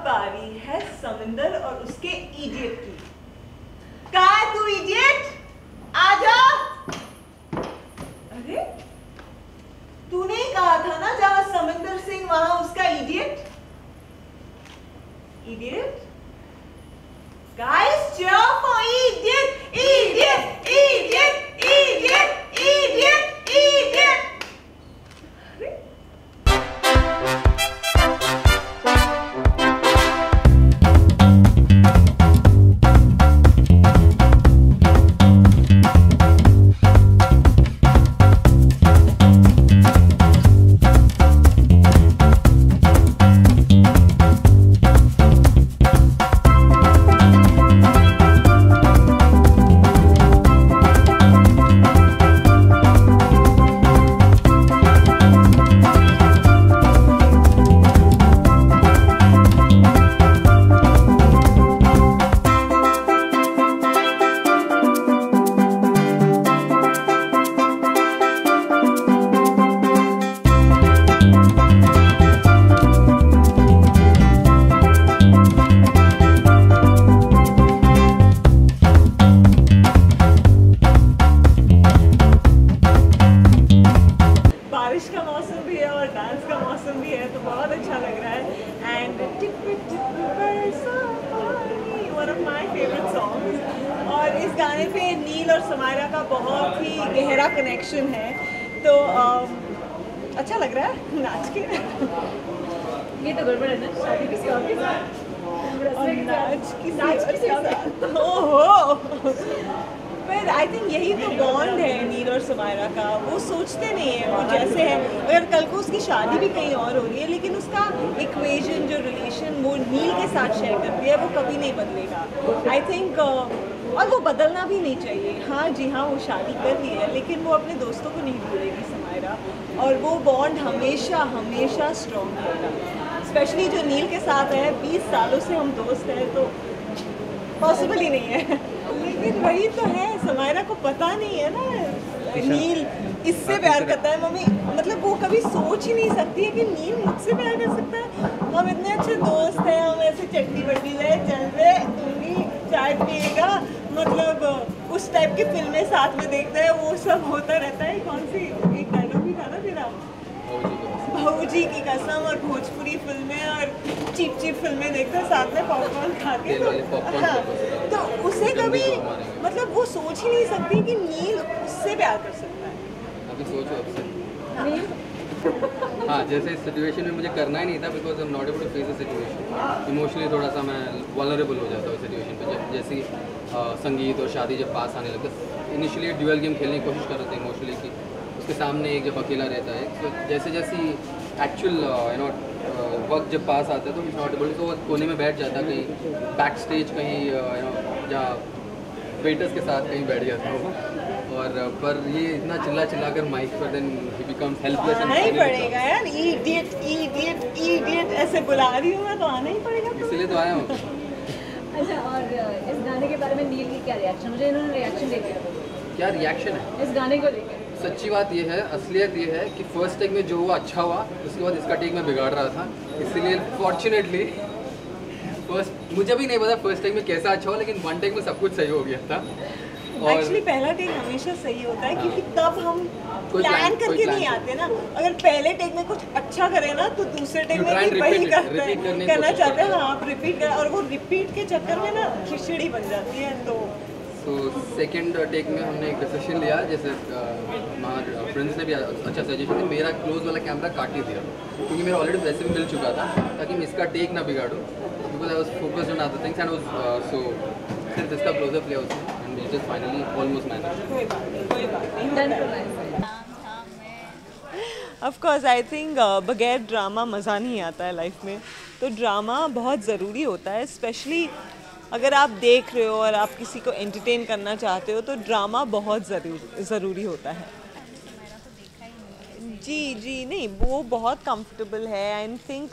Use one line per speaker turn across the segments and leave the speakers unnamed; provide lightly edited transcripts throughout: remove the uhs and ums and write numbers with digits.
बारी है समिंदर और उसके इडियट की। कहाँ है तू इडियट? आजा। अरे तूने ही कहा था ना जहाँ समिंदर सिंह वहां उसका idiot. Idiot guys, cheer for idiot, idiot, idiot, idiot, idiot, idiot. और इस गाने पे नील और समायरा का बहुत ही गहरा कनेक्शन है, तो अच्छा लग रहा है नाच के।
ये तो गड़बड़ है ना, शादी किसी और के साथ
और नाच किसी और के साथ। ओहो, पर आई थिंक यही तो बॉन्ड है नील और समायरा का। वो सोचते नहीं है, वो जैसे है, अगर कल को उसकी शादी भी कहीं और हो रही है लेकिन उसका इक्वेशन जो रिलेशन वो नील के साथ शेयर करती है वो कभी नहीं बदलेगा आई थिंक। और वो बदलना भी नहीं चाहिए। हाँ जी हाँ, वो शादी कर ली है लेकिन वो अपने दोस्तों को नहीं भूलेगी समायरा, और वो बॉन्ड हमेशा हमेशा स्ट्रॉन्ग रहेगा। स्पेशली जो नील के साथ है, 20 सालों से हम दोस्त हैं, तो पॉसिबल ही नहीं है। लेकिन वही तो है, समायरा को पता नहीं है ना नील इससे प्यार करता है। मम्मी मतलब वो कभी सोच ही नहीं सकती है कि नील मुझसे प्यार कर सकता है। हम इतने अच्छे दोस्त हैं, हम ऐसे चट्टी बट्टी रहे, चल रहे, तुम भी चाय पिएगा, मतलब उस टाइप की फिल्में साथ में देखते हैं, वो सब होता रहता है। कौन सी एक डायलॉग भी था ना तेरा, भाऊजी की कसम, और भोजपुरी फिल्में और चीप चीप फिल्में देखते हैं साथ में पॉपकॉर्न खा के। तो हाँ, तो उसे कभी मतलब वो सोच ही नहीं सकती कि नील उससे प्यार कर सकता है।
अभी सोचो हाँ, जैसे इस सिचुएशन में मुझे करना ही नहीं था, because I am not able to face the situation. Emotionally थोड़ा सा मैं वल्नरेबल हो जाता हूँ सिचुएशन पे। जब जैसे संगीत और शादी जब पास आने लगता, इनिशियली ड्यूअल गेम खेलने की कोशिश कर रहे थे इमोशनली कि उसके सामने एक जब अकेला रहता है, तो जैसे जैसे एक्चुअल वक्त जब पास आता है तो इट्स नॉट एबल, तो वो कोने में बैठ जाता, कहीं बैक स्टेज कहीं जहाँ वेटर्स के साथ कहीं बैठ जाता हो। और पर ये इतना चिल्ला कर माइक पर, देन ही बिकम्स हेल्पलेस।
आना ही पड़ेगा यार, इडियट इडियट इडियट ऐसे बुला रही हूँ मैं, तो आना ही पड़ेगा।
इसलिए तो आया हूँ।
अच्छा, और इस गाने के बारे में नील की क्या रिएक्शन? मुझे इन्होंने रिएक्शन दे दिया।
क्या रिएक्शन है
इस गाने को लेकर?
सच्ची बात ये है, असलियत ये है कि फर्स्ट टेक में जो हुआ अच्छा हुआ, उसके बाद इसका टेक में बिगाड़ रहा था। इसलिए फॉर्चुनेटली फर्स्ट, मुझे भी नहीं पता फर्स्ट टेक में कैसा अच्छा हुआ, लेकिन वन टेक में सब कुछ सही हो गया था।
एक्चुअली पहला टेक हमेशा सही होता है, क्योंकि तब हम प्लान करके नहीं आते ना। अगर पहले टेक में कुछ अच्छा करे ना तो दूसरे टेक में भी वही करना चाहते हैं। हाँ, आप रिपीट कर, और वो रिपीट के चक्कर में ना खिचड़ी बन जाती है। तो
सेकेंड टेक में हमने एक डिसीजन लिया, जैसे हमारे फ्रेंड्स ने भी अच्छा सजेशन दिया, मेरा क्लोज वाला कैमरा काट ही दिया, क्योंकि मेरा ऑलरेडी वैसे भी मिल चुका था, ताकि मैं इसका टेक ना बिगाड़ूँ, because I was focused on other things and was so since इसका क्लोजअप लिया उसने and we just finally almost managed.
Of course I think बगैर ड्रामा मज़ा नहीं आता है लाइफ में, तो ड्रामा बहुत ज़रूरी होता है। स्पेशली अगर आप देख रहे हो और आप किसी को एंटरटेन करना चाहते हो तो ड्रामा बहुत ज़रूरी होता है। जी नहीं, वो बहुत कंफर्टेबल है। आई थिंक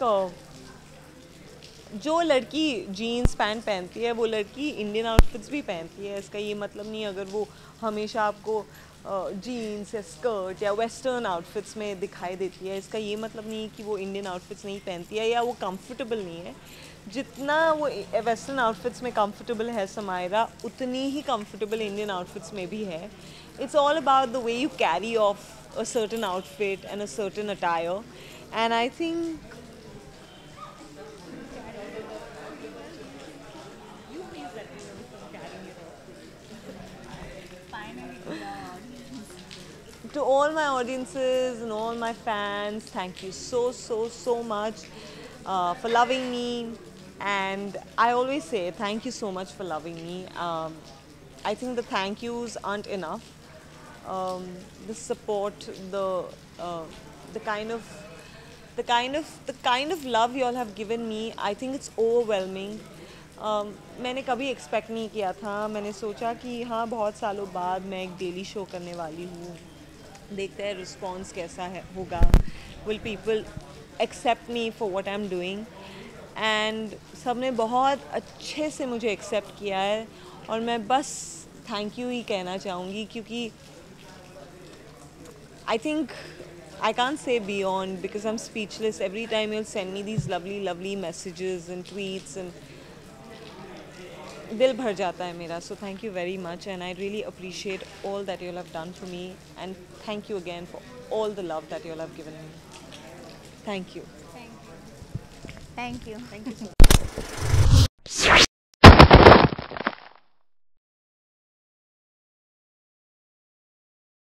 जो लड़की जीन्स पैंट पहनती है वो लड़की इंडियन आउटफिट्स भी पहनती है। इसका ये मतलब नहीं अगर वो हमेशा आपको जीन्स या स्कर्ट या वेस्टर्न आउटफिट्स में दिखाई देती है, इसका ये मतलब नहीं कि वो इंडियन आउटफिट्स नहीं पहनती है या वो कंफर्टेबल नहीं है। जितना वो वेस्टर्न आउटफिट्स में कंफर्टेबल है समायरा, उतनी ही कंफर्टेबल इंडियन आउटफिट्स में भी है। It's all about the way you carry of a certain outfit and a certain attire, and I think to all my audiences and all my fans, thank you so much for loving me. And I always say thank you so much for loving me. I think the thank yous aren't enough. The support, the kind of love you all have given me, I think it's overwhelming. मैंने कभी expect नहीं किया था। मैंने सोचा कि हाँ, बहुत सालों बाद मैं एक डेली शो करने वाली हूँ, देखते हैं रिस्पॉन्स कैसा है होगा, will people accept me for what I am doing. And सब ने बहुत अच्छे से मुझे एक्सेप्ट किया है, और मैं बस थैंक यू ही कहना चाहूँगी, क्योंकि I think I can't say beyond because I'm speechless. Every time you'll send me these lovely messages and tweets, and dil bhar jata hai mera. So thank you very much, and I really appreciate all that you all have done for me, and thank you again for all the love that you all have given me. Thank you.
Thank you.
Thank you so much.